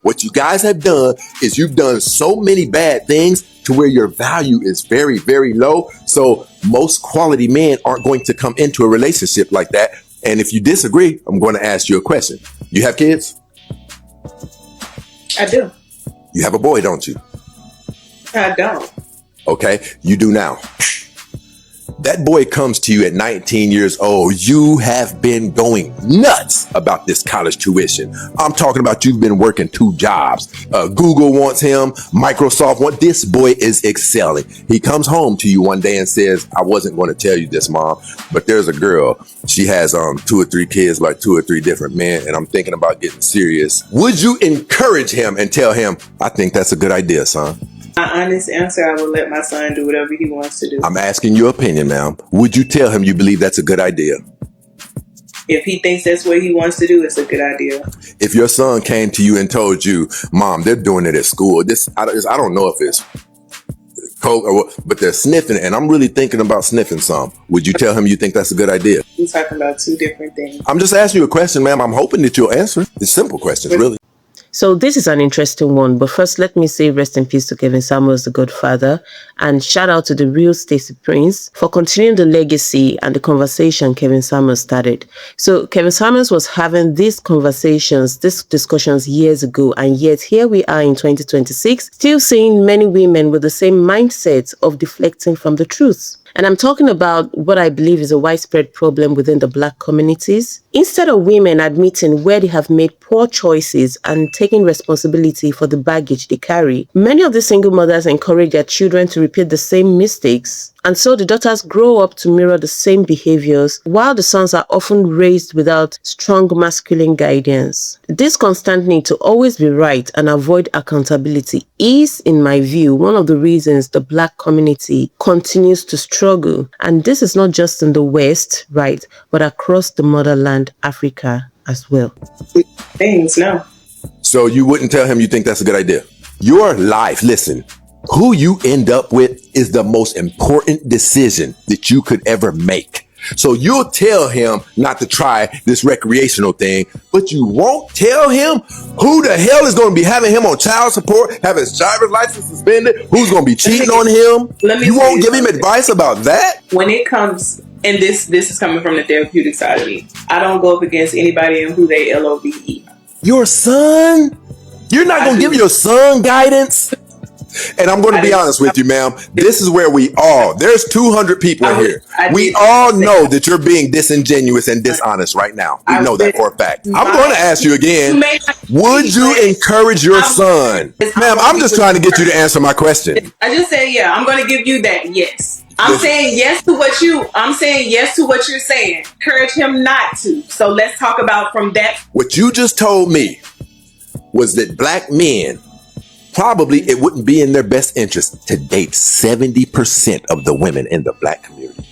What you guys have done is you've done so many bad things to where your value is very, very low. So most quality men aren't going to come into a relationship like that. And if you disagree, I'm going to ask you a question. You have kids? I do. You have a boy, don't you? I don't. Okay, you do now. That boy comes to you at 19 years old. You have been going nuts about this college tuition. I'm talking about you've been working 2 jobs. Google wants him. Microsoft wants. This boy is excelling. He comes home to you one day and says, I wasn't going to tell you this, Mom, but there's a girl. She has 2 or 3 kids by 2 or 3 different men, and I'm thinking about getting serious. Would you encourage him and tell him, I think that's a good idea, son? My honest answer, I will let my son do whatever he wants to do. I'm asking your opinion, ma'am. Would you tell him you believe that's a good idea? If he thinks that's what he wants to do, it's a good idea. If your son came to you and told you, Mom, they're doing it at school. I don't know if it's coke or what, but they're sniffing it, and I'm really thinking about sniffing some. Would you tell him you think that's a good idea? We're talking about 2 different things. I'm just asking you a question, ma'am. I'm hoping that you'll answer. It's simple questions, really. So this is an interesting one, but first let me say rest in peace to Kevin Samuels, the Godfather, and shout out to the Real Stacy Prince for continuing the legacy and the conversation Kevin Samuels started. So Kevin Samuels was having these discussions years ago, and yet here we are in 2026, still seeing many women with the same mindset of deflecting from the truth. And I'm talking about what I believe is a widespread problem within the Black communities. Instead of women admitting where they have made poor choices and taking responsibility for the baggage they carry, many of the single mothers encourage their children to repeat the same mistakes. And so the daughters grow up to mirror the same behaviors, while the sons are often raised without strong masculine guidance. This constant need to always be right and avoid accountability is, in my view, one of the reasons the Black community continues to struggle. And this is not just in the West, right, but across the motherland, Africa, as well. Things, no. So you wouldn't tell him you think that's a good idea? Your life, listen. Who you end up with is the most important decision that you could ever make. So you'll tell him not to try this recreational thing, but you won't tell him who the hell is going to be having him on child support, having his driver's license suspended, who's going to be cheating on him. You won't give him advice about that? When it comes, and this is coming from the therapeutic side of me, I don't go up against anybody and who they love. Your son? You're not going to give your son guidance? And I'm going to be honest with you, ma'am. This is where we all, there's 200 people here. We all know that you're being disingenuous and dishonest right now. We know that for a fact. I'm going to ask you again. Would you encourage your son? Ma'am, I'm just trying to get you to answer my question. I just said, yeah, I'm going to give you that. Yes. I'm saying yes to what you're saying. Encourage him not to. So let's talk about from that. What you just told me was that Black men, probably it wouldn't be in their best interest to date 70% of the women in the Black community.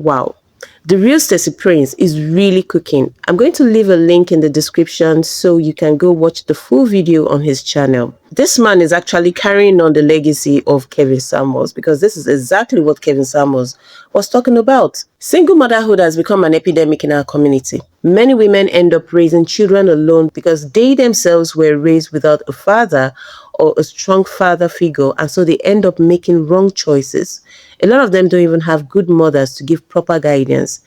Wow. The Real Stacy Prince is really cooking. I'm going to leave a link in the description so you can go watch the full video on his channel. This man is actually carrying on the legacy of Kevin Samuels, because this is exactly what Kevin Samuels was talking about. Single motherhood has become an epidemic in our community. Many women end up raising children alone because they themselves were raised without a father or a strong father figure, and so they end up making wrong choices. A lot of them don't even have good mothers to give proper guidance.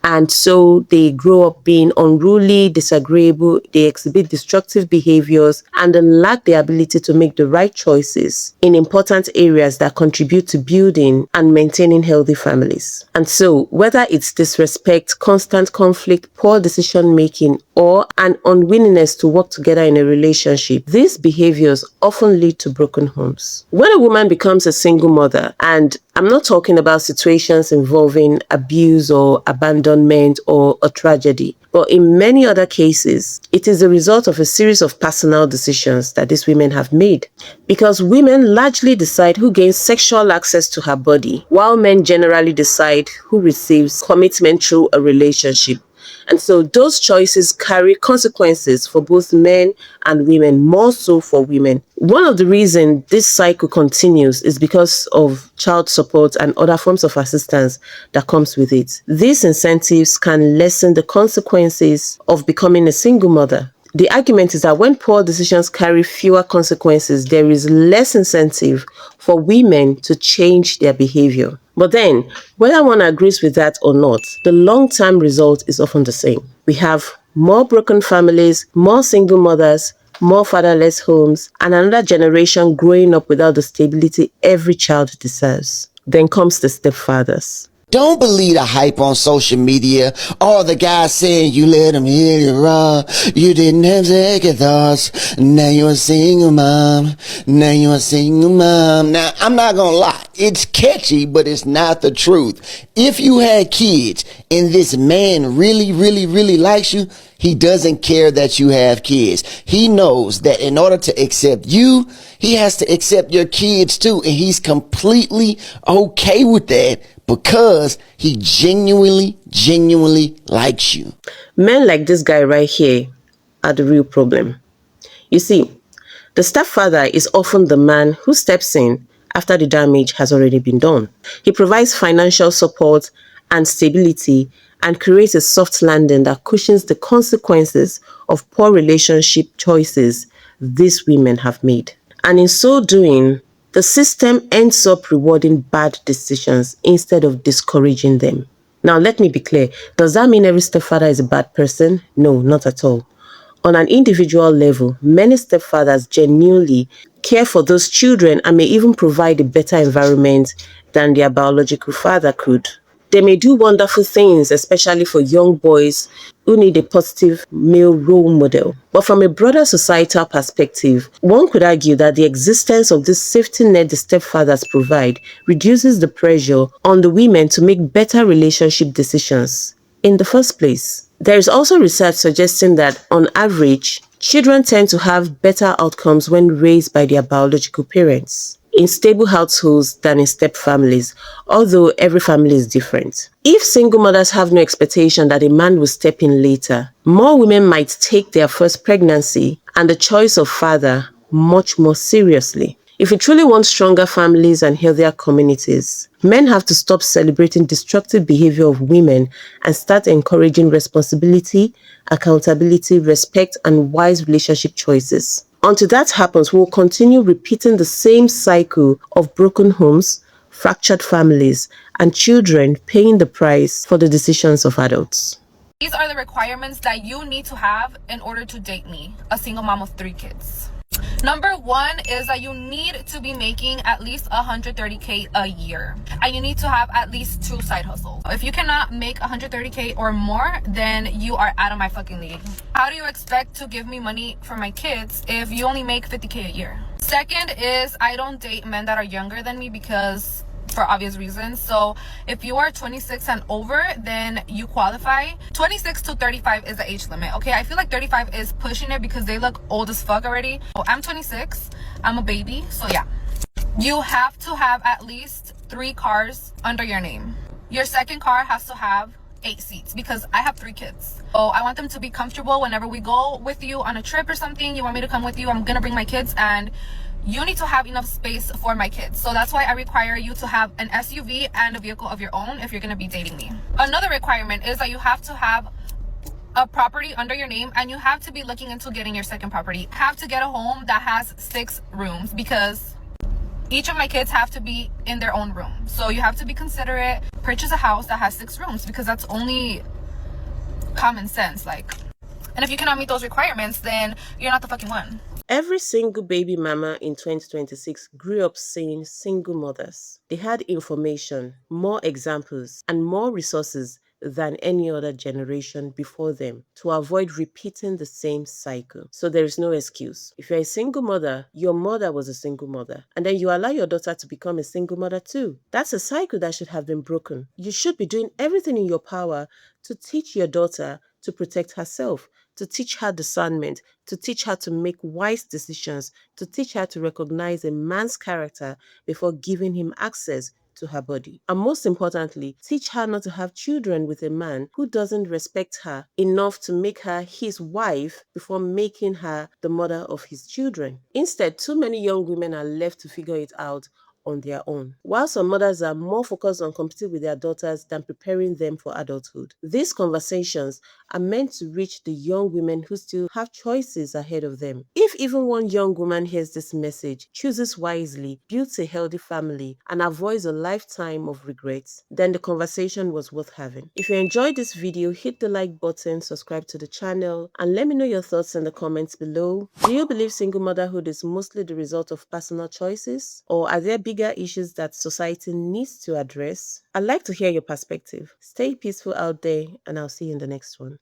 And so they grow up being unruly, disagreeable, they exhibit destructive behaviors, and then lack the ability to make the right choices in important areas that contribute to building and maintaining healthy families. And so whether it's disrespect, constant conflict, poor decision making, or an unwillingness to work together in a relationship, these behaviors often lead to broken homes. When a woman becomes a single mother, and I'm not talking about situations involving abuse or abandonment or a tragedy, but in many other cases, it is the result of a series of personal decisions that these women have made. Because women largely decide who gains sexual access to her body, while men generally decide who receives commitment through a relationship. And so those choices carry consequences for both men and women, more so for women. One of the reasons this cycle continues is because of child support and other forms of assistance that comes with it. These incentives can lessen the consequences of becoming a single mother. The argument is that when poor decisions carry fewer consequences, there is less incentive for women to change their behavior. But then, whether one agrees with that or not, the long-term result is often the same. We have more broken families, more single mothers, more fatherless homes, and another generation growing up without the stability every child deserves. Then comes the stepfathers. Don't believe the hype on social media. All the guys saying you let them hit it raw. You didn't have second thoughts. Now you're a single mom. Now you're a single mom. Now, I'm not gonna lie. It's catchy, but it's not the truth. If you had kids and this man really, really, really likes you, he doesn't care that you have kids. He knows that in order to accept you, he has to accept your kids too. And he's completely okay with that because he genuinely likes you. Men like this guy right here are the real problem. You see, the stepfather is often the man who steps in after the damage has already been done. He provides financial support and stability and creates a soft landing that cushions the consequences of poor relationship choices these women have made. And in so doing, the system ends up rewarding bad decisions instead of discouraging them. Now, let me be clear. Does that mean every stepfather is a bad person? No, not at all. On an individual level, many stepfathers genuinely care for those children and may even provide a better environment than their biological father could. They may do wonderful things, especially for young boys who need a positive male role model. But from a broader societal perspective, one could argue that the existence of this safety net the stepfathers provide reduces the pressure on the women to make better relationship decisions in the first place. There is also research suggesting that, on average, children tend to have better outcomes when raised by their biological parents in stable households than in step families, although every family is different. If single mothers have no expectation that a man will step in later, more women might take their first pregnancy and the choice of father much more seriously. If we truly want stronger families and healthier communities, men have to stop celebrating destructive behavior of women and start encouraging responsibility, accountability, respect, and wise relationship choices. Until that happens, we will continue repeating the same cycle of broken homes, fractured families, and children paying the price for the decisions of adults. These are the requirements that you need to have in order to date me, a single mom of 3 kids. Number 1 is that you need to be making at least $130K a year, and you need to have at least 2 side hustles. If you cannot make $130K or more, then you are out of my fucking league. How do you expect to give me money for my kids if you only make $50K a year? Second is I don't date men that are younger than me because for obvious reasons. So if you are 26 and over, then you qualify. 26 to 35 is the age limit. Okay, I feel like 35 is pushing it because they look old as fuck already. So I'm 26, I'm a baby, so yeah. You have to have at least 3 cars under your name. Your second car has to have 8 seats because I have 3 kids. So I want them to be comfortable whenever we go with you on a trip or something. You want me to come with you, I'm gonna bring my kids, and you need to have enough space for my kids. So that's why I require you to have an SUV and a vehicle of your own if you're going to be dating me. Another requirement is that you have to have a property under your name, and you have to be looking into getting your second property. You have to get a home that has 6 rooms because each of my kids have to be in their own room. So you have to be considerate. Purchase a house that has 6 rooms because that's only common sense. And if you cannot meet those requirements, then you're not the fucking one. Every single baby mama in 2026 grew up seeing single mothers. They had information, more examples, and more resources than any other generation before them to avoid repeating the same cycle. So there is no excuse. If you're a single mother, your mother was a single mother, and then you allow your daughter to become a single mother too. That's a cycle that should have been broken. You should be doing everything in your power to teach your daughter to protect herself, to teach her discernment, to teach her to make wise decisions, to teach her to recognize a man's character before giving him access to her body. And most importantly, teach her not to have children with a man who doesn't respect her enough to make her his wife before making her the mother of his children. Instead, too many young women are left to figure it out on their own, while some mothers are more focused on competing with their daughters than preparing them for adulthood. These conversations are meant to reach the young women who still have choices ahead of them. If even one young woman hears this message, chooses wisely, builds a healthy family, and avoids a lifetime of regrets, then the conversation was worth having. If you enjoyed this video, hit the like button, subscribe to the channel, and let me know your thoughts in the comments below. Do you believe single motherhood is mostly the result of personal choices? Or are there bigger issues that society needs to address? I'd like to hear your perspective. Stay peaceful out there, and I'll see you in the next one.